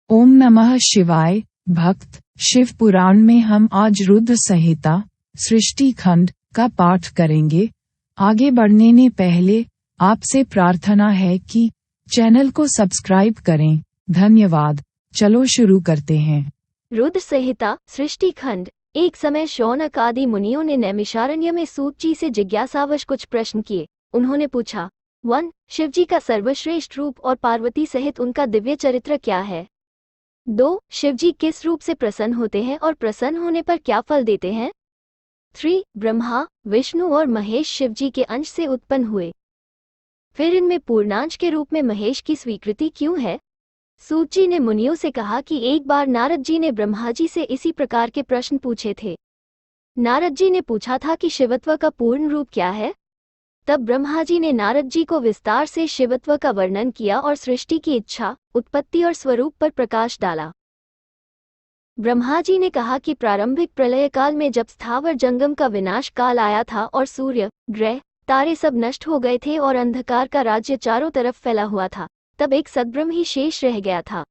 ओम नमः शिवाय। भक्त शिव पुराण में हम आज रुद्र संहिता सृष्टि खंड का पाठ करेंगे। आगे बढ़ने ने पहले आपसे प्रार्थना है कि चैनल को सब्सक्राइब करें। धन्यवाद। चलो शुरू करते हैं। रुद्र संहिता सृष्टि खंड। एक समय शौनक आदि मुनियों ने नैमिषारण्य में सूत जी से जिज्ञासावश कुछ प्रश्न किए। उन्होंने पूछा, 1. शिवजी का सर्वश्रेष्ठ रूप और पार्वती सहित उनका दिव्य चरित्र क्या है? 2. शिवजी किस रूप से प्रसन्न होते हैं और प्रसन्न होने पर क्या फल देते हैं? 3. ब्रह्मा, विष्णु और महेश शिवजी के अंश से उत्पन्न हुए, फिर इनमें पूर्णांश के रूप में महेश की स्वीकृति क्यों है? सूत जी ने मुनियों से कहा कि एक बार नारद जी ने ब्रह्मा जी से इसी प्रकार के प्रश्न पूछे थे। नारद जी ने पूछा था कि शिवत्व का पूर्ण रूप क्या है? तब ब्रह्मा जी ने नारद जी को विस्तार से शिवत्व का वर्णन किया और सृष्टि की इच्छा, उत्पत्ति और स्वरूप पर प्रकाश डाला। ब्रह्मा जी ने कहा कि प्रारंभिक प्रलय काल में जब स्थावर जंगम का विनाश काल आया था और सूर्य, ग्रह, तारे सब नष्ट हो गए थे और अंधकार का राज्य चारों तरफ फैला हुआ था, तब एक सद्ब्रह्म ही शेष रह गया था।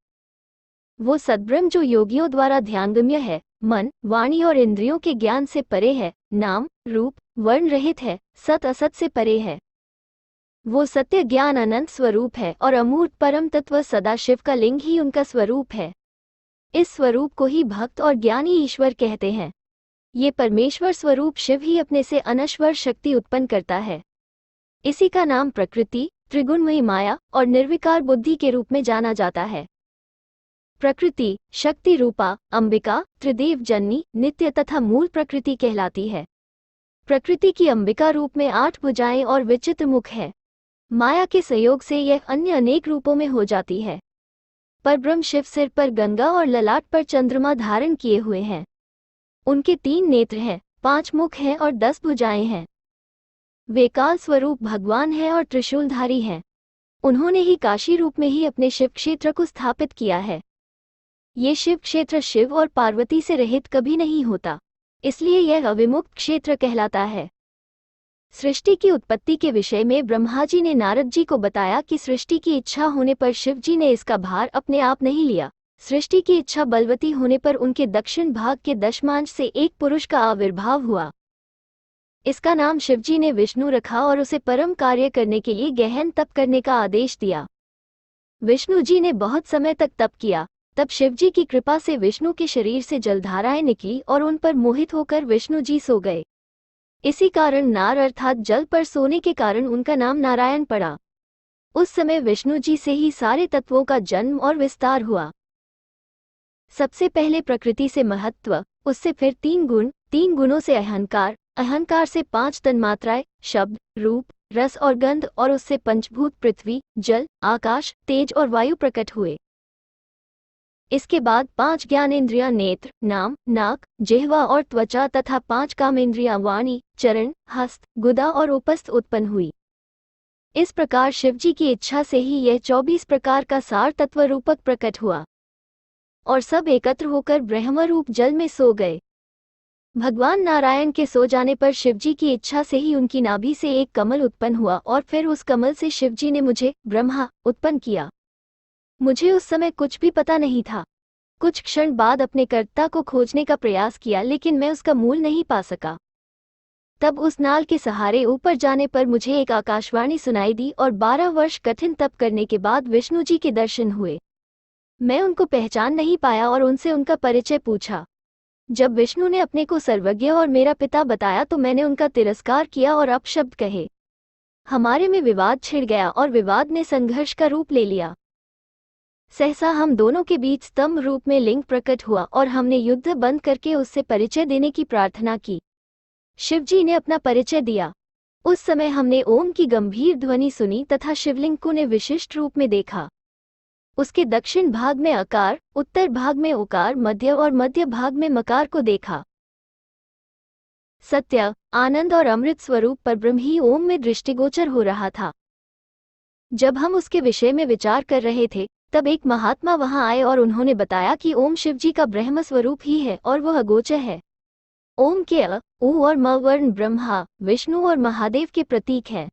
वो सद्ब्रह्म जो योगियों द्वारा ध्यानगम्य है, मन, वाणी और इंद्रियों के ज्ञान से परे है, नाम, रूप, वर्ण रहित है, सत असत से परे है। वो सत्य ज्ञान अनंत स्वरूप है और अमूर्त परम तत्व सदाशिव का लिंग ही उनका स्वरूप है। इस स्वरूप को ही भक्त और ज्ञानी ईश्वर कहते हैं। ये परमेश्वर स्वरूप शिव ही अपने से अनश्वर शक्ति उत्पन्न करता है। इसी का नाम प्रकृति, त्रिगुणमयी माया और निर्विकार बुद्धि के रूप में जाना जाता है। प्रकृति, शक्ति रूपा, अंबिका, त्रिदेव जननी, नित्य तथा मूल प्रकृति कहलाती है। प्रकृति की अंबिका रूप में 8 भुजाएं और विचित्र मुख है। माया के सहयोग से यह अन्य अनेक रूपों में हो जाती है। परब्रह्म शिव सिर पर गंगा और ललाट पर चंद्रमा धारण किए हुए हैं। उनके 3 नेत्र हैं, 5 मुख हैं और 10 भुजाएं हैं। वे काल स्वरूप भगवान हैं और त्रिशूलधारी हैं। उन्होंने ही काशी रूप में ही अपने शिव क्षेत्र को स्थापित किया है। ये शिव क्षेत्र शिव और पार्वती से रहित कभी नहीं होता, इसलिए यह अविमुक्त क्षेत्र कहलाता है। सृष्टि की उत्पत्ति के विषय में ब्रह्मा जी ने नारद जी को बताया कि सृष्टि की इच्छा होने पर शिव जी ने इसका भार अपने आप नहीं लिया। सृष्टि की इच्छा बलवती होने पर उनके दक्षिण भाग के दशमांश से एक पुरुष का आविर्भाव हुआ। इसका नाम शिवजी ने विष्णु रखा और उसे परम कार्य करने के लिए गहन तप करने का आदेश दिया। विष्णु जी ने बहुत समय तक तप किया। तब शिवजी की कृपा से विष्णु के शरीर से जलधाराएं निकली और उन पर मोहित होकर विष्णु जी सो गए। इसी कारण नार अर्थात जल पर सोने के कारण उनका नाम नारायण पड़ा। उस समय विष्णु जी से ही सारे तत्वों का जन्म और विस्तार हुआ। सबसे पहले प्रकृति से महत्व, उससे फिर 3 गुण, 3 गुणों से अहंकार, अहंकार से 5 तन्मात्राएं, शब्द, रूप, रस और गंध और उससे पंचभूत पृथ्वी, जल, आकाश, तेज और वायु प्रकट हुए। इसके बाद 5 ज्ञानेंद्रियां नेत्र, नाम, नाक, जिह्वा और त्वचा तथा 5 कामेंद्रियां वाणी, चरण, हस्त, गुदा और उपस्थ उत्पन्न हुई। इस प्रकार शिवजी की इच्छा से ही यह 24 प्रकार का सार तत्व रूपक प्रकट हुआ और सब एकत्र होकर ब्रह्म रूप जल में सो गए। भगवान नारायण के सो जाने पर शिवजी की इच्छा से ही उनकी नाभि से एक कमल उत्पन्न हुआ और फिर उस कमल से शिवजी ने मुझे, ब्रह्मा, उत्पन्न किया। मुझे उस समय कुछ भी पता नहीं था। कुछ क्षण बाद अपने कर्ता को खोजने का प्रयास किया, लेकिन मैं उसका मूल नहीं पा सका। तब उस नाल के सहारे ऊपर जाने पर मुझे एक आकाशवाणी सुनाई दी और 12 वर्ष कठिन तप करने के बाद विष्णु जी के दर्शन हुए। मैं उनको पहचान नहीं पाया और उनसे उनका परिचय पूछा। जब विष्णु ने अपने को सर्वज्ञ और मेरा पिता बताया तो मैंने उनका तिरस्कार किया और अपशब्द कहे। हमारे में विवाद छिड़ गया और विवाद ने संघर्ष का रूप ले लिया। सहसा हम दोनों के बीच स्तंभ रूप में लिंग प्रकट हुआ और हमने युद्ध बंद करके उससे परिचय देने की प्रार्थना की। शिवजी ने अपना परिचय दिया। उस समय हमने ओम की गंभीर ध्वनि सुनी तथा शिवलिंग को ने विशिष्ट रूप में देखा। उसके दक्षिण भाग में अकार, उत्तर भाग में ओकार, मध्य और मध्य भाग में मकार को देखा। सत्य, आनंद और अमृत स्वरूप परब्रह्म ही ओम में दृष्टिगोचर हो रहा था। जब हम उसके विषय में विचार कर रहे थे तब एक महात्मा वहां आए और उन्होंने बताया कि ओम शिवजी का ब्रह्म स्वरूप ही है और वह अगोचर है। ओम के अ, उ और म वर्ण ब्रह्मा, विष्णु और महादेव के प्रतीक हैं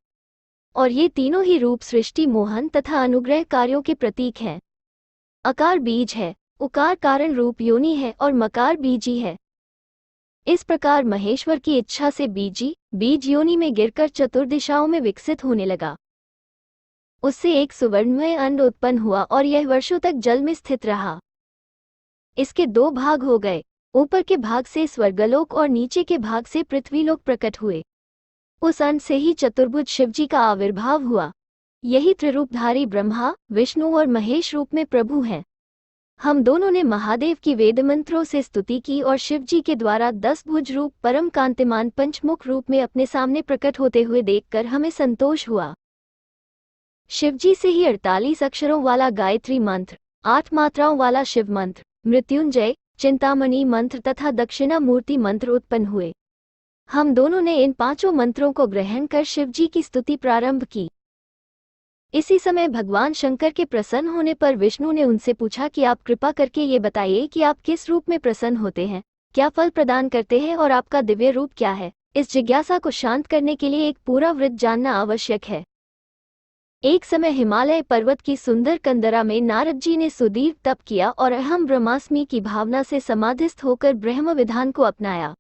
और ये तीनों ही रूप सृष्टि, मोहन तथा अनुग्रह कार्यों के प्रतीक हैं। अकार बीज है, उकार कारण रूप योनि है और मकार बीजी है। इस प्रकार महेश्वर की इच्छा से बीज योनि में गिरकर चतुर्दिशाओं में विकसित होने लगा। उससे एक सुवर्णमय अंड उत्पन्न हुआ और यह वर्षों तक जल में स्थित रहा। इसके दो भाग हो गए, ऊपर के भाग से स्वर्गलोक और नीचे के भाग से पृथ्वीलोक प्रकट हुए। उस अंड से ही चतुर्भुज शिवजी का आविर्भाव हुआ। यही त्रिरूपधारी ब्रह्मा, विष्णु और महेश रूप में प्रभु हैं। हम दोनों ने महादेव की वेद मंत्रों से स्तुति की और शिवजी के द्वारा 10 भुज रूप परम कांतिमान पंचमुख रूप में अपने सामने प्रकट होते हुए देखकर हमें संतोष हुआ। शिवजी से ही 48 अक्षरों वाला गायत्री मंत्र, 8 मात्राओं वाला शिव मंत्र, मृत्युंजय, चिंतामणि मंत्र तथा दक्षिणा मूर्ति मंत्र उत्पन्न हुए। हम दोनों ने इन 5 मंत्रों को ग्रहण कर शिवजी की स्तुति प्रारंभ की। इसी समय भगवान शंकर के प्रसन्न होने पर विष्णु ने उनसे पूछा कि आप कृपा करके ये बताइए कि आप किस रूप में प्रसन्न होते हैं, क्या फल प्रदान करते हैं और आपका दिव्य रूप क्या है। इस जिज्ञासा को शांत करने के लिए एक पूरा वृत्त जानना आवश्यक है। एक समय हिमालय पर्वत की सुंदर कंदरा में नारद जी ने सुदीर्घ तप किया और अहम ब्रह्मास्मि की भावना से समाधिस्थ होकर ब्रह्म विधान को अपनाया।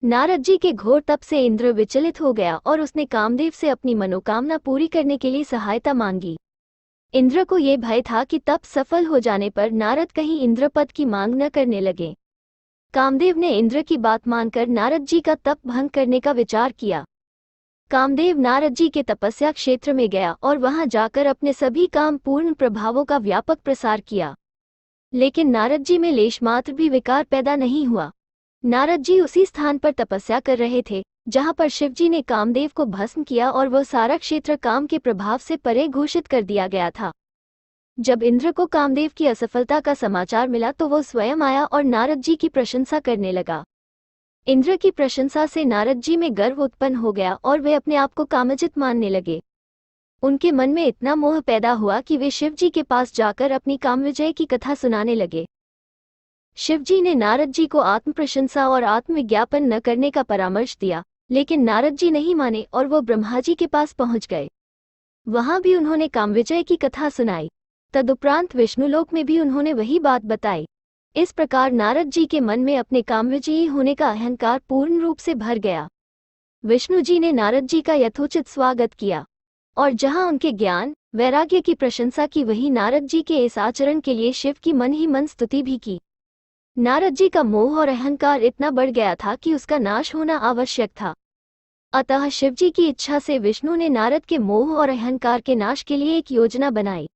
नारद जी के घोर तप से इंद्र विचलित हो गया और उसने कामदेव से अपनी मनोकामना पूरी करने के लिए सहायता मांगी। इंद्र को ये भय था कि तप सफल हो जाने पर नारद कहीं इंद्रपद की मांग न करने लगे। कामदेव ने इंद्र की बात मानकर नारद जी का तप भंग करने का विचार किया। कामदेव नारद जी के तपस्या क्षेत्र में गया और वहां जाकर अपने सभी काम पूर्ण प्रभावों का व्यापक प्रसार किया। लेकिन नारद जी में लेशमात्र भी विकार पैदा नहीं हुआ। नारद जी उसी स्थान पर तपस्या कर रहे थे जहां पर शिवजी ने कामदेव को भस्म किया और वह सारा क्षेत्र काम के प्रभाव से परे घोषित कर दिया गया था। जब इंद्र को कामदेव की असफलता का समाचार मिला तो वह स्वयं आया और नारद जी की प्रशंसा करने लगा। इंद्र की प्रशंसा से नारद जी में गर्व उत्पन्न हो गया और वे अपने आप को कामजित मानने लगे। उनके मन में इतना मोह पैदा हुआ कि वे शिवजी के पास जाकर अपनी कामविजय की कथा सुनाने लगे। शिवजी ने नारद जी को आत्म प्रशंसा और आत्मविज्ञापन न करने का परामर्श दिया, लेकिन नारद जी नहीं माने और वो ब्रह्मा जी के पास पहुंच गए। वहां भी उन्होंने कामविजय की कथा सुनाई। तदुपरांत विष्णुलोक में भी उन्होंने वही बात बताई। इस प्रकार नारद जी के मन में अपने कामविजयी होने का अहंकार पूर्ण रूप से भर गया। विष्णु जी ने नारद जी का यथोचित स्वागत किया और जहां उनके ज्ञान वैराग्य की प्रशंसा की, वहीं नारद जी के इस आचरण के लिए शिव की मन ही मन स्तुति भी की। नारद जी का मोह और अहंकार इतना बढ़ गया था कि उसका नाश होना आवश्यक था। अतः शिवजी की इच्छा से विष्णु ने नारद के मोह और अहंकार के नाश के लिए एक योजना बनाई।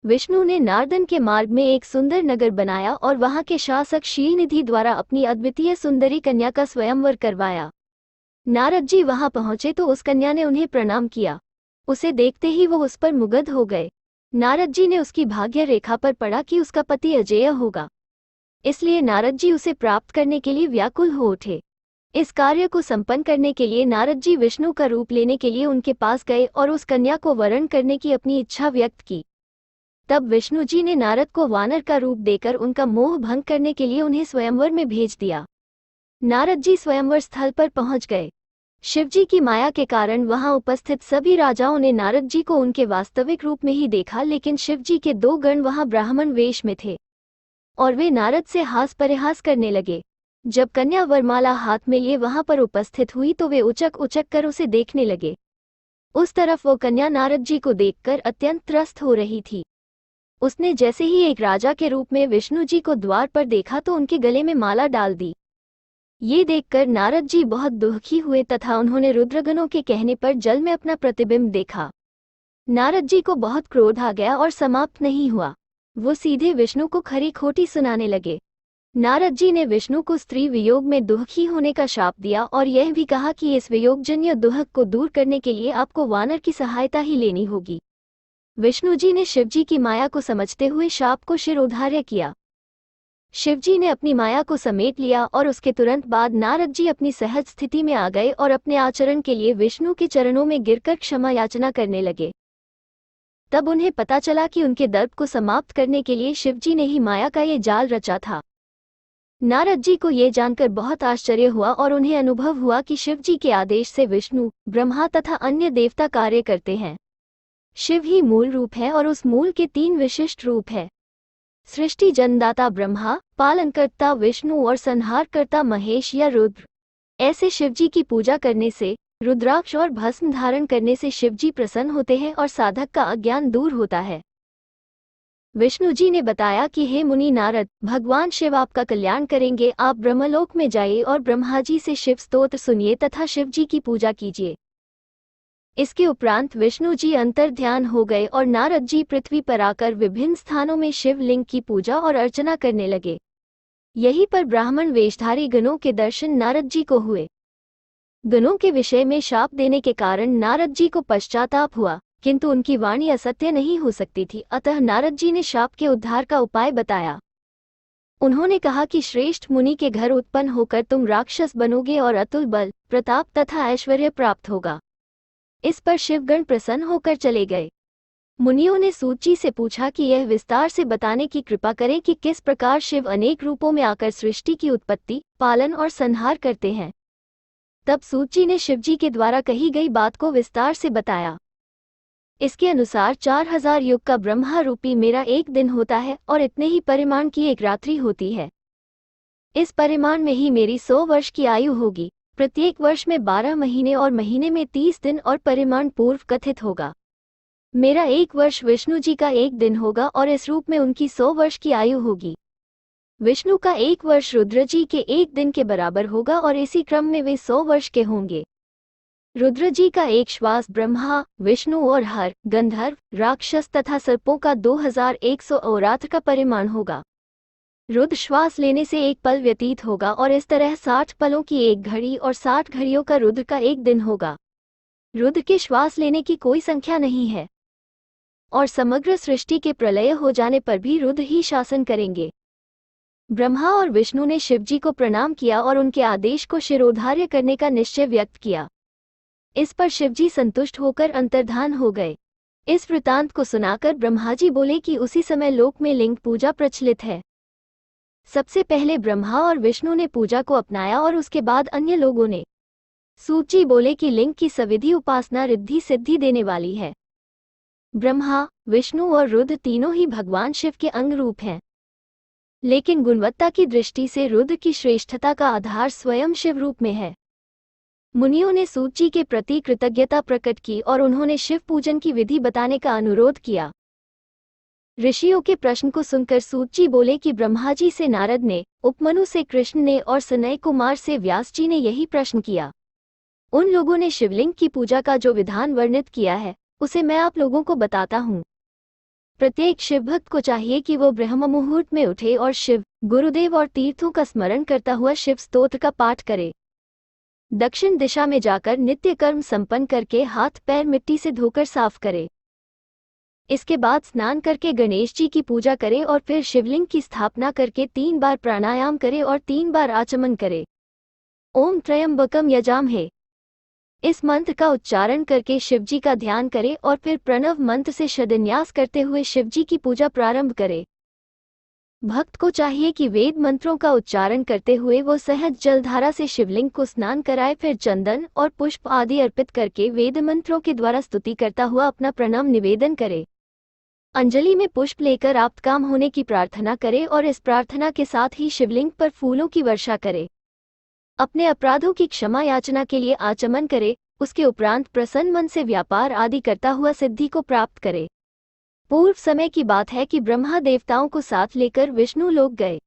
विष्णु ने नारदन के मार्ग में एक सुंदर नगर बनाया और वहां के शासक शीलनिधि द्वारा अपनी अद्वितीय सुंदरी कन्या का स्वयंवर करवाया। नारद जी वहां पहुंचे तो उस कन्या ने उन्हें प्रणाम किया। उसे देखते ही वो उस पर मुग्ध हो गए। नारद जी ने उसकी भाग्य रेखा पर पढ़ा कि उसका पति अजेय होगा, इसलिए नारद जी उसे प्राप्त करने के लिए व्याकुल हो उठे। इस कार्य को संपन्न करने के लिए नारद जी विष्णु का रूप लेने के लिए उनके पास गए और उस कन्या को वरण करने की अपनी इच्छा व्यक्त की। तब विष्णु जी ने नारद को वानर का रूप देकर उनका मोह भंग करने के लिए उन्हें स्वयंवर में भेज दिया। नारद जी स्वयंवर स्थल पर पहुंच गए। शिवजी की माया के कारण वहां उपस्थित सभी राजाओं ने नारद जी को उनके वास्तविक रूप में ही देखा, लेकिन शिवजी के 2 गण वहां ब्राह्मण वेश में थे और वे नारद से हास परिहास करने लगे। जब कन्या वरमाला हाथ में लिए वहां पर उपस्थित हुई तो वे उचक उचक कर उसे देखने लगे। उस तरफ वो कन्या नारद जी को देखकर अत्यंत त्रस्त हो रही थी। उसने जैसे ही एक राजा के रूप में विष्णु जी को द्वार पर देखा तो उनके गले में माला डाल दी। ये देखकर नारद जी बहुत दुखी हुए तथा उन्होंने रुद्रगणों के कहने पर जल में अपना प्रतिबिंब देखा। नारद जी को बहुत क्रोध आ गया और समाप्त नहीं हुआ। वो सीधे विष्णु को खरी खोटी सुनाने लगे। नारद जी ने विष्णु को स्त्री वियोग में दुखी होने का शाप दिया और यह भी कहा कि इस वियोगजन्य दुहक को दूर करने के लिए आपको वानर की सहायता ही लेनी होगी। विष्णु जी ने शिवजी की माया को समझते हुए शाप को शिरोधार्य किया। शिवजी ने अपनी माया को समेट लिया और उसके तुरंत बाद नारद जी अपनी सहज स्थिति में आ गए और अपने आचरण के लिए विष्णु के चरणों में गिरकर क्षमा याचना करने लगे। तब उन्हें पता चला कि उनके दर्प को समाप्त करने के लिए शिवजी ने ही माया का ये जाल रचा था। नारद जी को ये जानकर बहुत आश्चर्य हुआ और उन्हें अनुभव हुआ कि शिवजी के आदेश से विष्णु, ब्रह्मा तथा अन्य देवता कार्य करते हैं। शिव ही मूल रूप है और उस मूल के 3 विशिष्ट रूप है। सृष्टि जन्मदाता ब्रह्मा, पालनकर्ता विष्णु और संहारकर्ता महेश या रुद्र। ऐसे शिवजी की पूजा करने से, रुद्राक्ष और भस्म धारण करने से शिवजी प्रसन्न होते हैं और साधक का अज्ञान दूर होता है। विष्णु जी ने बताया कि हे मुनि नारद, भगवान शिव आपका कल्याण करेंगे। आप ब्रह्मलोक में जाइए और ब्रह्मा जी से शिव स्तोत्र सुनिए तथा शिव जी की पूजा कीजिए। इसके उपरांत विष्णु जी अंतर ध्यान हो गए और नारद जी पृथ्वी पर आकर विभिन्न स्थानों में शिवलिंग की पूजा और अर्चना करने लगे। यहीं पर ब्राह्मण वेशधारी गणों के दर्शन नारद जी को हुए। गणों के विषय में शाप देने के कारण नारद जी को पश्चाताप हुआ, किंतु उनकी वाणी असत्य नहीं हो सकती थी, अतः नारद जी ने शाप के उद्धार का उपाय बताया। उन्होंने कहा कि श्रेष्ठ मुनि के घर उत्पन्न होकर तुम राक्षस बनोगे और अतुल बल, प्रताप तथा ऐश्वर्य प्राप्त होगा। इस पर शिवगण प्रसन्न होकर चले गए। मुनियों ने सूत जी से पूछा कि यह विस्तार से बताने की कृपा करें कि किस प्रकार शिव अनेक रूपों में आकर सृष्टि की उत्पत्ति, पालन और संहार करते हैं। तब सूत जी ने शिवजी के द्वारा कही गई बात को विस्तार से बताया। इसके अनुसार 4000 युग का ब्रह्मा रूपी मेरा एक दिन होता है और इतने ही परिमाण की एक रात्रि होती है। इस परिमाण में ही मेरी 100 वर्ष की आयु होगी। प्रत्येक वर्ष में 12 महीने और महीने में 30 दिन और परिमाण पूर्व कथित होगा। मेरा एक वर्ष विष्णु जी का एक दिन होगा और इस रूप में उनकी 100 वर्ष की आयु होगी। विष्णु का एक वर्ष रुद्र जी के एक दिन के बराबर होगा और इसी क्रम में वे 100 वर्ष के होंगे। रुद्र जी का एक श्वास ब्रह्मा, विष्णु और हर, गंधर्व, राक्षस तथा सर्पों का 2100 औरात्र का परिमाण होगा। रुद्र श्वास लेने से एक पल व्यतीत होगा और इस तरह 60 पलों की एक घड़ी और 60 घड़ियों का रुद्र का एक दिन होगा। रुद्र के श्वास लेने की कोई संख्या नहीं है और समग्र सृष्टि के प्रलय हो जाने पर भी रुद्र ही शासन करेंगे। ब्रह्मा और विष्णु ने शिवजी को प्रणाम किया और उनके आदेश को शिरोधार्य करने का निश्चय व्यक्त किया। इस पर शिवजी संतुष्ट होकर अंतर्धान हो गए। इस वृतांत को सुनाकर ब्रह्माजी बोले कि उसी समय लोक में लिंग पूजा प्रचलित है। सबसे पहले ब्रह्मा और विष्णु ने पूजा को अपनाया और उसके बाद अन्य लोगों ने। सूत जी बोले कि लिंग की सविधि उपासना रिद्धि सिद्धि देने वाली है। ब्रह्मा, विष्णु और रुद्र तीनों ही भगवान शिव के अंग रूप हैं, लेकिन गुणवत्ता की दृष्टि से रुद्र की श्रेष्ठता का आधार स्वयं शिव रूप में है। मुनियों ने सूत जी के प्रति कृतज्ञता प्रकट की और उन्होंने शिव पूजन की विधि बताने का अनुरोध किया। ऋषियों के प्रश्न को सुनकर सूत जी बोले कि ब्रह्मा जी से नारद ने, उपमनु से कृष्ण ने और सनय कुमार से व्यास जी ने यही प्रश्न किया। उन लोगों ने शिवलिंग की पूजा का जो विधान वर्णित किया है, उसे मैं आप लोगों को बताता हूँ। प्रत्येक शिवभक्त को चाहिए कि वो ब्रह्म मुहूर्त में उठे और शिव, गुरुदेव और तीर्थों का स्मरण करता हुआ शिव स्तोत्र का पाठ करे। दक्षिण दिशा में जाकर नित्य कर्म संपन्न करके हाथ पैर मिट्टी से धोकर साफ करे। इसके बाद स्नान करके गणेश जी की पूजा करे और फिर शिवलिंग की स्थापना करके 3 बार प्राणायाम करे और 3 बार आचमन करे। ओम त्र्यंबकम यजामहे, इस मंत्र का उच्चारण करके शिवजी का ध्यान करे और फिर प्रणव मंत्र से शिलान्यास करते हुए शिवजी की पूजा प्रारंभ करे। भक्त को चाहिए कि वेद मंत्रों का उच्चारण करते हुए वो सहज जलधारा से शिवलिंग को स्नान कराए, फिर चंदन और पुष्प आदि अर्पित करके वेद मंत्रों के द्वारा स्तुति करता हुआ अपना प्रणाम निवेदन करे। अंजलि में पुष्प लेकर आप्तकाम होने की प्रार्थना करे और इस प्रार्थना के साथ ही शिवलिंग पर फूलों की वर्षा करे। अपने अपराधों की क्षमा याचना के लिए आचमन करे। उसके उपरांत प्रसन्न मन से व्यापार आदि करता हुआ सिद्धि को प्राप्त करे। पूर्व समय की बात है कि ब्रह्मा देवताओं को साथ लेकर विष्णु लोक गए।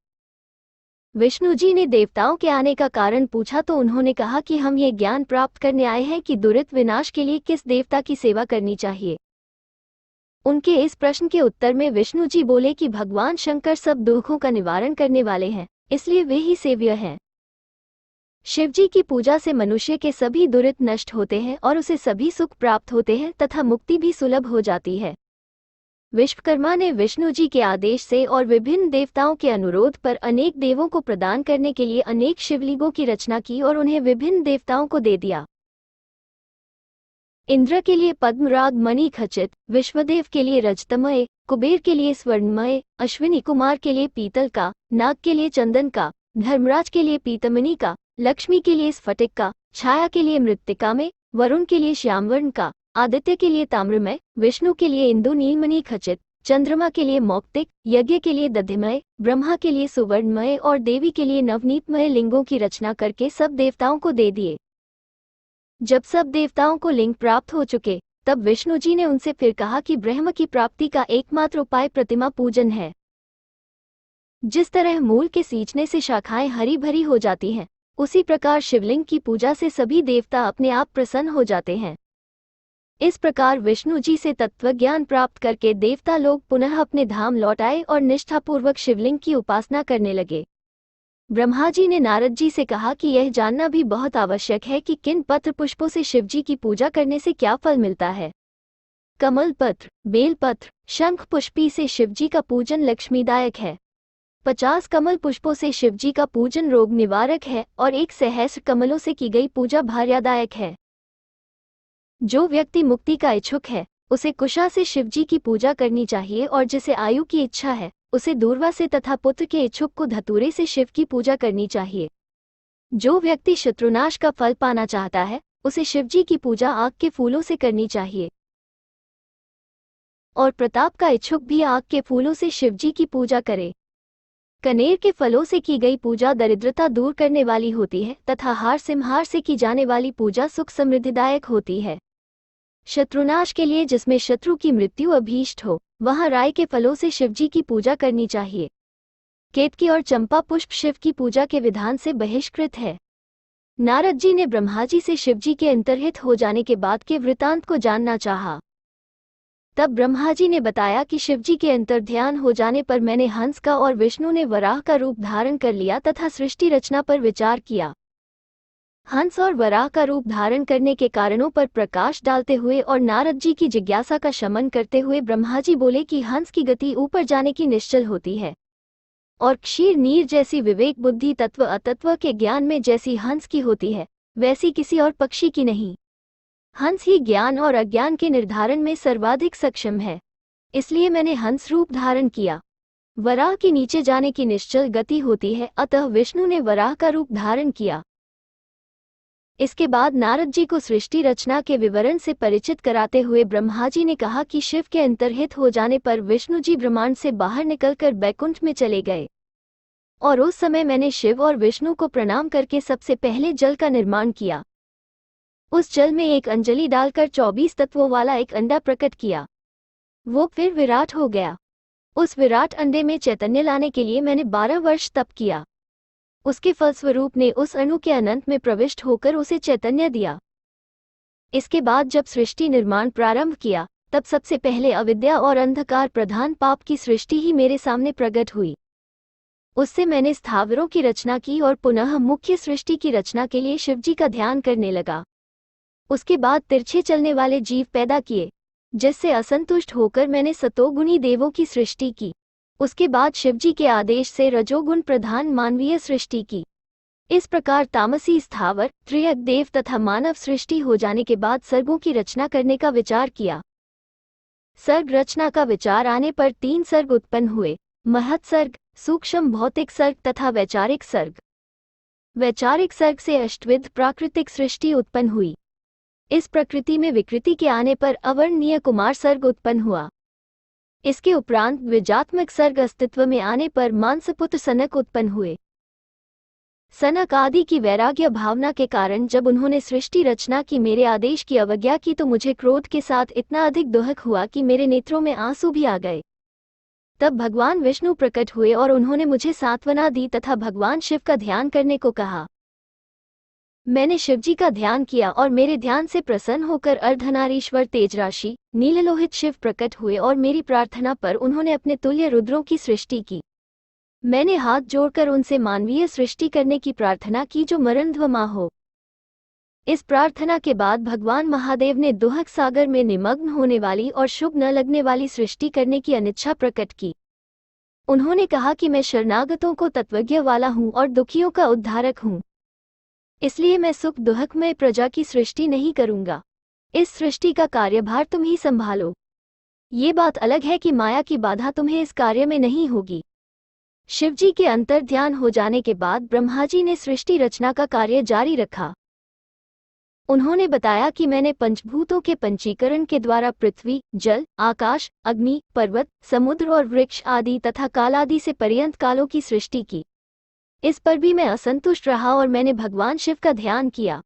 विष्णु जी ने देवताओं के आने का कारण पूछा तो उन्होंने कहा कि हम ये ज्ञान प्राप्त करने आए हैं कि दुरित विनाश के लिए किस देवता की सेवा करनी चाहिए। उनके इस प्रश्न के उत्तर में विष्णु जी बोले कि भगवान शंकर सब दुखों का निवारण करने वाले हैं, इसलिए वे ही सेव्य हैं। शिवजी की पूजा से मनुष्य के सभी दुरित नष्ट होते हैं और उसे सभी सुख प्राप्त होते हैं तथा मुक्ति भी सुलभ हो जाती है। विश्वकर्मा ने विष्णु जी के आदेश से और विभिन्न देवताओं के अनुरोध पर अनेक देवों को प्रदान करने के लिए अनेक शिवलिंगों की रचना की और उन्हें विभिन्न देवताओं को दे दिया। इंद्र के लिए पद्मराग मणि खचित, विश्वदेव के लिए रजतमय, कुबेर के लिए स्वर्णमय, अश्विनी कुमार के लिए पीतल का, नाग के लिए चंदन का, धर्मराज के लिए पीतमणि का, लक्ष्मी के लिए स्फटिक का, छाया के लिए मृत्तिका में, वरुण के लिए श्यामवर्ण का, आदित्य के लिए ताम्रमय, विष्णु के लिए इंदु नीलमणि खचित, चंद्रमा के लिए मौक्तिक, यज्ञ के लिए दधिमय, ब्रह्मा के लिए सुवर्णमय और देवी के लिए नवनीतमय लिंगों की रचना करके सब देवताओं को दे दिए। जब सब देवताओं को लिंग प्राप्त हो चुके, तब विष्णु जी ने उनसे फिर कहा कि ब्रह्म की प्राप्ति का एकमात्र उपाय प्रतिमा पूजन है। जिस तरह मूल के सींचने से शाखाएं हरी भरी हो जाती हैं, उसी प्रकार शिवलिंग की पूजा से सभी देवता अपने आप प्रसन्न हो जाते हैं। इस प्रकार विष्णु जी से तत्वज्ञान प्राप्त करके देवता लोग पुनः अपने धाम लौट आए और निष्ठापूर्वक शिवलिंग की उपासना करने लगे। ब्रह्मा जी ने नारद जी से कहा कि यह जानना भी बहुत आवश्यक है कि किन पत्र पुष्पों से शिवजी की पूजा करने से क्या फल मिलता है। कमल पत्र, बेल पत्र, शंख पुष्पी से शिवजी का पूजन लक्ष्मीदायक है। 50 कमल पुष्पों से शिवजी का पूजन रोग निवारक है और 1 सहस्र कमलों से की गई पूजा भार्यादायक है। जो व्यक्ति मुक्ति का इच्छुक है, उसे कुशा से शिवजी की पूजा करनी चाहिए और जिसे आयु की इच्छा है, उसे दूर्वा से तथा पुत्र के इच्छुक को धतूरे से शिव की पूजा करनी चाहिए। जो व्यक्ति शत्रुनाश का फल पाना चाहता है, उसे शिवजी की पूजा आग के फूलों से करनी चाहिए। और प्रताप का इच्छुक भी आग के फूलों से शिवजी की पूजा करे। कनेर के फलों से की गई पूजा दरिद्रता दूर करने वाली होती है तथा हार सिम्हार से की जाने वाली पूजा सुख समृद्धिदायक होती है। शत्रुनाश के लिए जिसमें शत्रु की मृत्यु अभीष्ट हो, वहां राय के फलों से शिवजी की पूजा करनी चाहिए। केतकी और चंपा पुष्प शिव की पूजा के विधान से बहिष्कृत है। नारद जी ने ब्रह्मा जी से शिवजी के अंतर्हित हो जाने के बाद के वृतांत को जानना चाहा। तब ब्रह्मा जी ने बताया कि शिवजी के अंतर्ध्यान हो जाने पर मैंने हंस का और विष्णु ने वराह का रूप धारण कर लिया तथा सृष्टि रचना पर विचार किया। हंस और वराह का रूप धारण करने के कारणों पर प्रकाश डालते हुए और नारद जी की जिज्ञासा का शमन करते हुए ब्रह्मा जी बोले कि हंस की गति ऊपर जाने की निश्चल होती है और क्षीर नीर जैसी विवेक बुद्धि तत्व अतत्व के ज्ञान में जैसी हंस की होती है, वैसी किसी और पक्षी की नहीं। हंस ही ज्ञान और अज्ञान के निर्धारण में सर्वाधिक सक्षम है, इसलिए मैंने हंस रूप धारण किया। वराह की नीचे जाने की निश्चल गति होती है, अतः विष्णु ने वराह का रूप धारण किया। इसके बाद नारद जी को सृष्टि रचना के विवरण से परिचित कराते हुए ब्रह्मा जी ने कहा कि शिव के अंतर्हित हो जाने पर विष्णु जी ब्रह्मांड से बाहर निकलकर बैकुंठ में चले गए और उस समय मैंने शिव और विष्णु को प्रणाम करके सबसे पहले जल का निर्माण किया। उस जल में एक अंजलि डालकर 24 तत्वों वाला एक अंडा प्रकट किया। वो फिर विराट हो गया। उस विराट अंडे में चैतन्य लाने के लिए मैंने 12 वर्ष तप किया। उसके फलस्वरूप ने उस अणु के अनंत में प्रविष्ट होकर उसे चैतन्य दिया। इसके बाद जब सृष्टि निर्माण प्रारंभ किया, तब सबसे पहले अविद्या और अंधकार प्रधान पाप की सृष्टि ही मेरे सामने प्रकट हुई। उससे मैंने स्थावरों की रचना की और पुनः मुख्य सृष्टि की रचना के लिए शिवजी का ध्यान करने लगा। उसके बाद तिरछे चलने वाले जीव पैदा किए, जिससे असंतुष्ट होकर मैंने सतोगुणी देवों की सृष्टि की। उसके बाद शिवजी के आदेश से रजोगुण प्रधान मानवीय सृष्टि की। इस प्रकार तामसी स्थावर, त्रियक देव तथा मानव सृष्टि हो जाने के बाद सर्गों की रचना करने का विचार किया। सर्ग रचना का विचार आने पर 3 सर्ग उत्पन्न हुए: महत् सर्ग, सूक्ष्म भौतिक सर्ग तथा वैचारिक सर्ग। वैचारिक सर्ग से अष्टविध प्राकृतिक सृष्टि उत्पन्न हुई। इस प्रकृति में विकृति के आने पर अवर्णनीय कुमार सर्ग उत्पन्न हुआ। इसके उपरांत द्विजात्मक सर्ग अस्तित्व में आने पर मांसपुत्र सनक उत्पन्न हुए। सनक आदि की वैराग्य भावना के कारण जब उन्होंने सृष्टि रचना की मेरे आदेश की अवज्ञा की तो मुझे क्रोध के साथ इतना अधिक दुहक हुआ कि मेरे नेत्रों में आंसू भी आ गए। तब भगवान विष्णु प्रकट हुए और उन्होंने मुझे सांत्वना दी तथा भगवान शिव का ध्यान करने को कहा। मैंने शिवजी का ध्यान किया और मेरे ध्यान से प्रसन्न होकर अर्धनारीश्वर तेजराशि नीललोहित शिव प्रकट हुए और मेरी प्रार्थना पर उन्होंने अपने तुल्य रुद्रों की सृष्टि की। मैंने हाथ जोड़कर उनसे मानवीय सृष्टि करने की प्रार्थना की जो मरणध्वमा हो। इस प्रार्थना के बाद भगवान महादेव ने दुहक सागर में निमग्न होने वाली और शुभ न लगने वाली सृष्टि करने की अनिच्छा प्रकट की। उन्होंने कहा कि मैं शरणागतों को तत्वज्ञ वाला हूँ और दुखियों का उद्धारक हूँ, इसलिए मैं सुख दुहकमय प्रजा की सृष्टि नहीं करूंगा। इस सृष्टि का कार्यभार तुम ही संभालो। ये बात अलग है कि माया की बाधा तुम्हें इस कार्य में नहीं होगी। शिवजी के अंतर्ध्यान हो जाने के बाद ब्रह्मा जी ने सृष्टि रचना का कार्य जारी रखा। उन्होंने बताया कि मैंने पंचभूतों के पंचीकरण के द्वारा पृथ्वी, जल, आकाश, अग्नि, पर्वत, समुद्र और वृक्ष आदि तथा काल आदि से पर्यंत कालों की सृष्टि की। इस पर भी मैं असंतुष्ट रहा और मैंने भगवान शिव का ध्यान किया।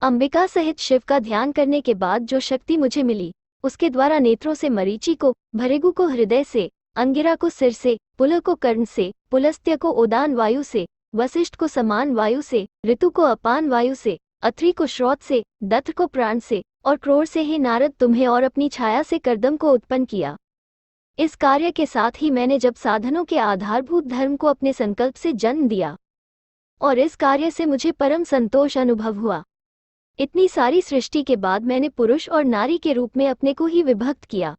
अंबिका सहित शिव का ध्यान करने के बाद जो शक्ति मुझे मिली, उसके द्वारा नेत्रों से मरीचि को, भृगु को हृदय से, अंगिरा को सिर से, पुलह को कर्ण से, पुलस्त्य को उदान वायु से, वशिष्ठ को समान वायु से, ऋतु को अपान वायु से, अत्रि को श्रोत से, दत्त को प्राण से और क्रोड़ से हे नारद तुम्हें और अपनी छाया से कर्दम को उत्पन्न किया। इस कार्य के साथ ही मैंने जब साधनों के आधारभूत धर्म को अपने संकल्प से जन्म दिया और इस कार्य से मुझे परम संतोष अनुभव हुआ। इतनी सारी सृष्टि के बाद मैंने पुरुष और नारी के रूप में अपने को ही विभक्त किया।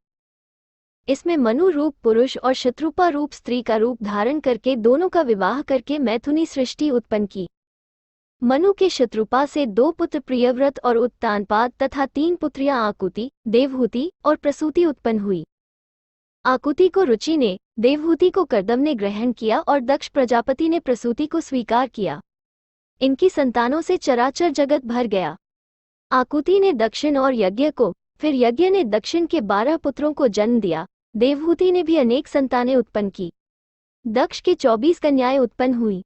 इसमें मनु रूप पुरुष और शत्रुपा रूप स्त्री का रूप धारण करके दोनों का विवाह करके मैथुनी सृष्टि उत्पन्न की। मनु के शत्रुपा से 2 पुत्र प्रियव्रत और उत्तानपाद तथा 3 पुत्रियां आकुति, देवहूति और प्रसूति उत्पन्न हुई। आकुति को रुचि ने, देवहूति को कर्दम ने ग्रहण किया और दक्ष प्रजापति ने प्रसूति को स्वीकार किया। इनकी संतानों से चराचर जगत भर गया। आकुति ने दक्षिण और यज्ञ को, फिर यज्ञ ने दक्षिण के 12 पुत्रों को जन्म दिया। देवहूति ने भी अनेक संतानें उत्पन्न की। दक्ष के 24 कन्याएं उत्पन्न हुई।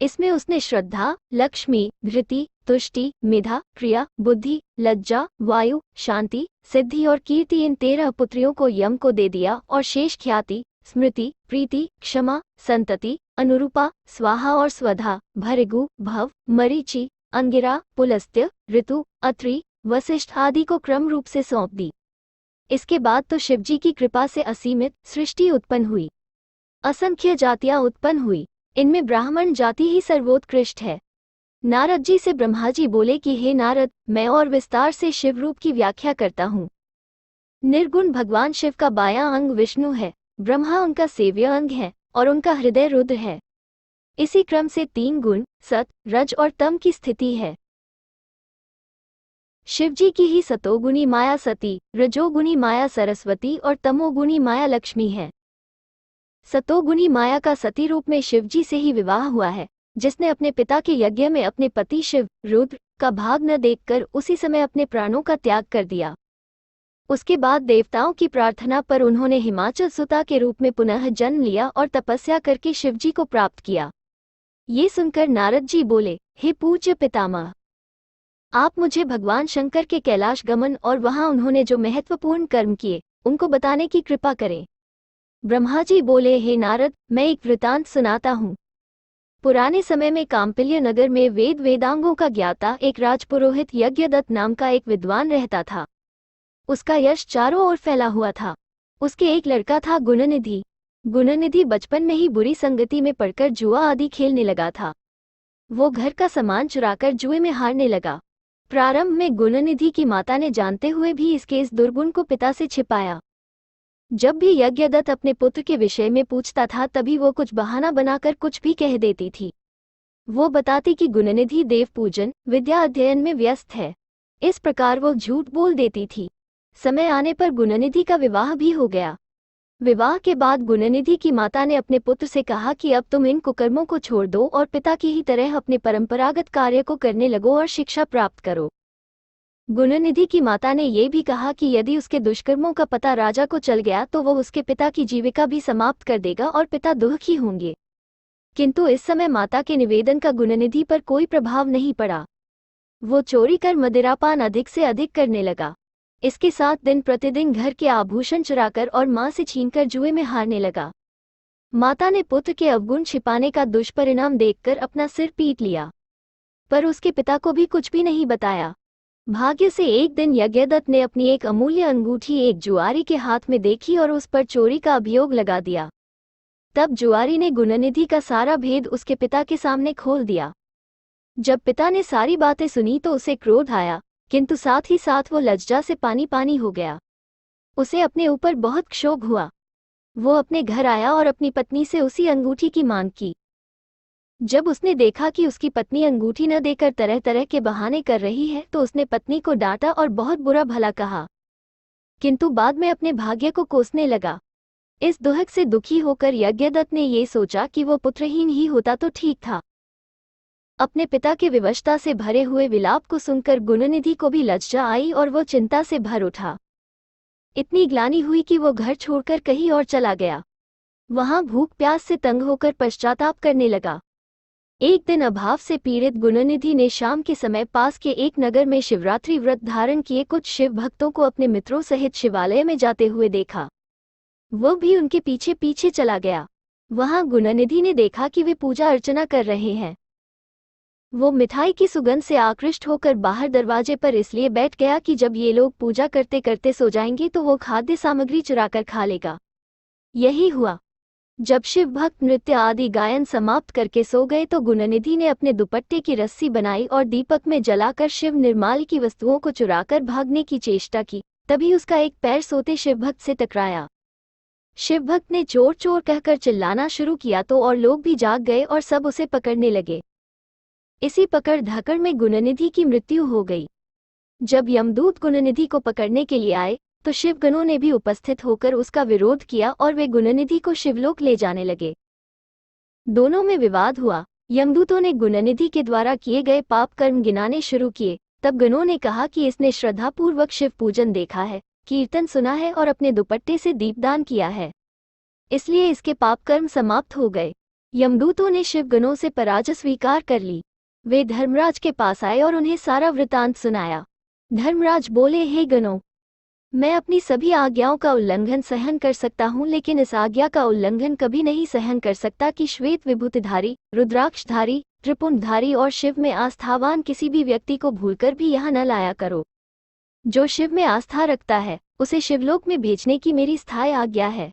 इसमें उसने श्रद्धा, लक्ष्मी, धृति, तुष्टि, मेधा, क्रिया, बुद्धि, लज्जा, वायु, शांति, सिद्धि और कीर्ति इन 13 पुत्रियों को यम को दे दिया और शेष ख्याति, स्मृति, प्रीति, क्षमा, संतति, अनुरूपा, स्वाहा और स्वधा, भृगु, भव, मरीचि, अंगिरा, पुलस्त्य, ऋतु, अत्रि, वशिष्ठ आदि को क्रम रूप से सौंप दी। इसके बाद तो शिवजी की कृपा से असीमित सृष्टि उत्पन्न हुई। असंख्य जातियां उत्पन्न हुई। इनमें ब्राह्मण जाति ही सर्वोत्कृष्ट है। नारद जी से ब्रह्मा जी बोले कि हे नारद, मैं और विस्तार से शिव रूप की व्याख्या करता हूँ। निर्गुण भगवान शिव का बायां अंग विष्णु है, ब्रह्मा उनका सेव्य अंग है और उनका हृदय रुद्र है। इसी क्रम से 3 गुण सत, रज और तम की स्थिति है। शिवजी की ही सतोगुणी माया सती, रजोगुणी माया सरस्वती और तमोगुणी माया लक्ष्मी है। सतोगुणी माया का सती रूप में शिवजी से ही विवाह हुआ है, जिसने अपने पिता के यज्ञ में अपने पति शिव, रुद्र का भाग न देखकर उसी समय अपने प्राणों का त्याग कर दिया। उसके बाद देवताओं की प्रार्थना पर उन्होंने हिमाचल सुता के रूप में पुनः जन्म लिया और तपस्या करके शिवजी को प्राप्त किया। ये सुनकर नारद जी बोले, हे पूज्य पितामह, आप मुझे भगवान शंकर के कैलाश गमन और वहां उन्होंने जो महत्वपूर्ण कर्म किए उनको बताने की कृपा करें। ब्रह्मा जी बोले, हे नारद, मैं एक वृतांत सुनाता हूँ। पुराने समय में काम्पिल्य नगर में वेद वेदांगों का ज्ञाता एक राजपुरोहित यज्ञदत्त नाम का एक विद्वान रहता था। उसका यश चारों ओर फैला हुआ था। उसके एक लड़का था गुणनिधि। गुणनिधि बचपन में ही बुरी संगति में पड़कर जुआ आदि खेलने लगा था। वो घर का सामान चुराकर जुए में हारने लगा। प्रारंभ में गुणनिधि की माता ने जानते हुए भी इसके इस दुर्गुण को पिता से छिपाया। जब भी यज्ञदत्त अपने पुत्र के विषय में पूछता था तभी वो कुछ बहाना बनाकर कुछ भी कह देती थी। वो बताती कि गुणनिधि देव पूजन, विद्या अध्ययन में व्यस्त है। इस प्रकार वो झूठ बोल देती थी। समय आने पर गुणनिधि का विवाह भी हो गया। विवाह के बाद गुणनिधि की माता ने अपने पुत्र से कहा कि अब तुम इन कुकर्मों को छोड़ दो और पिता की ही तरह अपने परंपरागत कार्य को करने लगो और शिक्षा प्राप्त करो। गुणनिधि की माता ने ये भी कहा कि यदि उसके दुष्कर्मों का पता राजा को चल गया तो वो उसके पिता की जीविका भी समाप्त कर देगा और पिता दुखी होंगे। किंतु इस समय माता के निवेदन का गुणनिधि पर कोई प्रभाव नहीं पड़ा। वो चोरी कर मदिरापान अधिक से अधिक करने लगा। इसके साथ दिन प्रतिदिन घर के आभूषण चुराकर और मां से छीनकर जुए में हारने लगा। माता ने पुत्र के अवगुण छिपाने का दुष्परिणाम देखकर अपना सिर पीट लिया, पर उसके पिता को भी कुछ भी नहीं बताया। भाग्य से एक दिन यज्ञदत्त ने अपनी एक अमूल्य अंगूठी एक जुआरी के हाथ में देखी और उस पर चोरी का अभियोग लगा दिया। तब जुआरी ने गुणनिधि का सारा भेद उसके पिता के सामने खोल दिया। जब पिता ने सारी बातें सुनी तो उसे क्रोध आया, किंतु साथ ही साथ वो लज्जा से पानी पानी हो गया। उसे अपने ऊपर बहुत क्षोभ हुआ। वो अपने घर आया और अपनी पत्नी से उसी अंगूठी की मांग की। जब उसने देखा कि उसकी पत्नी अंगूठी न देकर तरह तरह के बहाने कर रही है तो उसने पत्नी को डांटा और बहुत बुरा भला कहा, किंतु बाद में अपने भाग्य को कोसने लगा। इस दुहक से दुखी होकर यज्ञदत्त ने ये सोचा कि वो पुत्रहीन ही होता तो ठीक था। अपने पिता के विवशता से भरे हुए विलाप को सुनकर गुणनिधि को भी लज्जा आई और वो चिंता से भर उठा। इतनी ग्लानि हुई कि वो घर छोड़कर कहीं और चला गया। वहां भूख प्यास से तंग होकर पश्चाताप करने लगा। एक दिन अभाव से पीड़ित गुणनिधि ने शाम के समय पास के एक नगर में शिवरात्रि व्रत धारण किए कुछ शिव भक्तों को अपने मित्रों सहित शिवालय में जाते हुए देखा। वो भी उनके पीछे पीछे चला गया। वहां गुणनिधि ने देखा कि वे पूजा अर्चना कर रहे हैं। वो मिठाई की सुगंध से आकृष्ट होकर बाहर दरवाजे पर इसलिए बैठ गया कि जब ये लोग पूजा करते करते सो जाएंगे तो वो खाद्य सामग्री चुराकर खा लेगा। यही हुआ। जब शिव भक्त नृत्य आदि गायन समाप्त करके सो गए तो गुणनिधि ने अपने दुपट्टे की रस्सी बनाई और दीपक में जलाकर शिव निर्माल की वस्तुओं को चुराकर भागने की चेष्टा की। तभी उसका एक पैर सोते शिवभक्त से टकराया। शिवभक्त ने चोर चोर कहकर चिल्लाना शुरू किया तो और लोग भी जाग गए और सब उसे पकड़ने लगे। इसी पकड़ धकड़ में गुणनिधि की मृत्यु हो गई। जब यमदूत गुणनिधि को पकड़ने के लिए आए तो शिवगणों ने भी उपस्थित होकर उसका विरोध किया और वे गुणनिधि को शिवलोक ले जाने लगे। दोनों में विवाद हुआ। यमदूतों ने गुणनिधि के द्वारा किए गए पाप कर्म गिनाने शुरू किए। तब गणों ने कहा कि इसने श्रद्धापूर्वक शिव पूजन देखा है, कीर्तन सुना है और अपने दुपट्टे से दीपदान किया है, इसलिए इसके पाप कर्म समाप्त हो गए। यमदूतों ने शिवगणों से पराजय स्वीकार कर ली। वे धर्मराज के पास आए और उन्हें सारा वृतांत सुनाया। धर्मराज बोले, हे गणों, मैं अपनी सभी आज्ञाओं का उल्लंघन सहन कर सकता हूँ, लेकिन इस आज्ञा का उल्लंघन कभी नहीं सहन कर सकता कि श्वेत विभूतिधारी, रुद्राक्षधारी, त्रिपुंडधारी और शिव में आस्थावान किसी भी व्यक्ति को भूलकर भी यहाँ न लाया करो। जो शिव में आस्था रखता है उसे शिवलोक में भेजने की मेरी स्थायी आज्ञा है।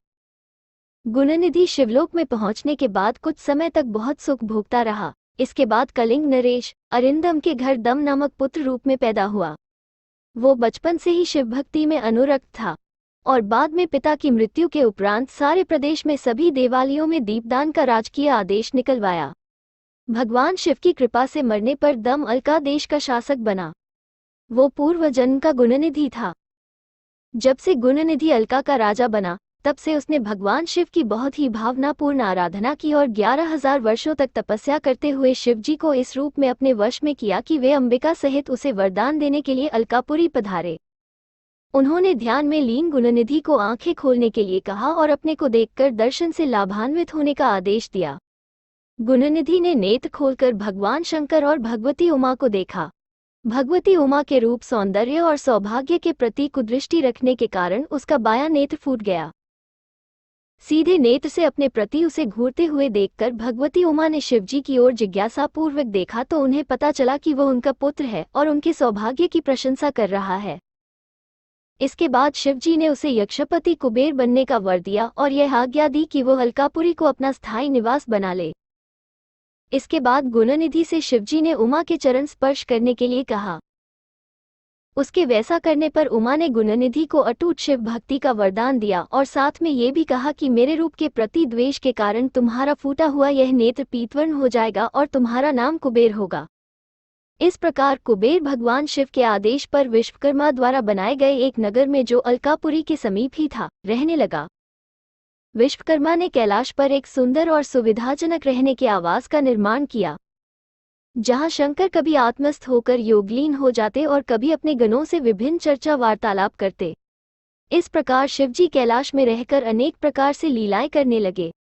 गुणनिधि शिवलोक में पहुंचने के बाद कुछ समय तक बहुत सुख भोगता रहा। इसके बाद कलिंग नरेश अरिंदम के घर दम नामक पुत्र रूप में पैदा हुआ। वो बचपन से ही शिव भक्ति में अनुरक्त था और बाद में पिता की मृत्यु के उपरांत सारे प्रदेश में सभी देवालयों में दीपदान का राजकीय आदेश निकलवाया। भगवान शिव की कृपा से मरने पर दम अलका देश का शासक बना। वो पूर्व जन्म का गुणनिधि था। जब से गुणनिधि अलका का राजा बना तब से उसने भगवान शिव की बहुत ही भावनापूर्ण आराधना की और 11,000 वर्षों तक तपस्या करते हुए शिव जी को इस रूप में अपने वश में किया कि वे अंबिका सहित उसे वरदान देने के लिए अलकापुरी पधारे। उन्होंने ध्यान में लीन गुणनिधि को आंखें खोलने के लिए कहा और अपने को देखकर दर्शन से लाभान्वित होने का आदेश दिया। गुणनिधि ने नेत्र खोलकर भगवान शंकर और भगवती उमा को देखा। भगवती उमा के रूप, सौंदर्य और सौभाग्य के प्रति कुदृष्टि रखने के कारण उसका बायां नेत्र फूट गया। सीधे नेत्र से अपने प्रति उसे घूरते हुए देखकर भगवती उमा ने शिवजी की ओर जिज्ञासापूर्वक देखा तो उन्हें पता चला कि वह उनका पुत्र है और उनके सौभाग्य की प्रशंसा कर रहा है। इसके बाद शिवजी ने उसे यक्षपति कुबेर बनने का वर दिया और यह आज्ञा दी कि वह अलकापुरी को अपना स्थायी निवास बना ले। इसके बाद गुणनिधि से शिवजी ने उमा के चरण स्पर्श करने के लिए कहा। उसके वैसा करने पर उमा ने गुणनिधि को अटूट शिव भक्ति का वरदान दिया और साथ में ये भी कहा कि मेरे रूप के प्रति द्वेष के कारण तुम्हारा फूटा हुआ यह नेत्र पीतवर्ण हो जाएगा और तुम्हारा नाम कुबेर होगा। इस प्रकार कुबेर भगवान शिव के आदेश पर विश्वकर्मा द्वारा बनाए गए एक नगर में जो अलकापुरी के समीप ही था रहने लगा। विश्वकर्मा ने कैलाश पर एक सुंदर और सुविधाजनक रहने के आवास का निर्माण किया, जहां शंकर कभी आत्मस्थ होकर योगलीन हो जाते और कभी अपने गणों से विभिन्न चर्चा वार्तालाप करते। इस प्रकार शिवजी कैलाश में रहकर अनेक प्रकार से लीलाएं करने लगे।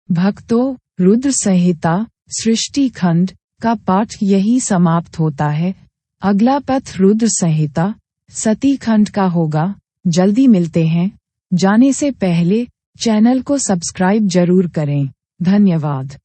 भक्तों, रुद्र संहिता सृष्टि खंड का पाठ यही समाप्त होता है। अगला पथ रुद्र संहिता सती खंड का होगा। जल्दी मिलते हैं। जाने से पहले चैनल को सब्सक्राइब जरूर करें। धन्यवाद।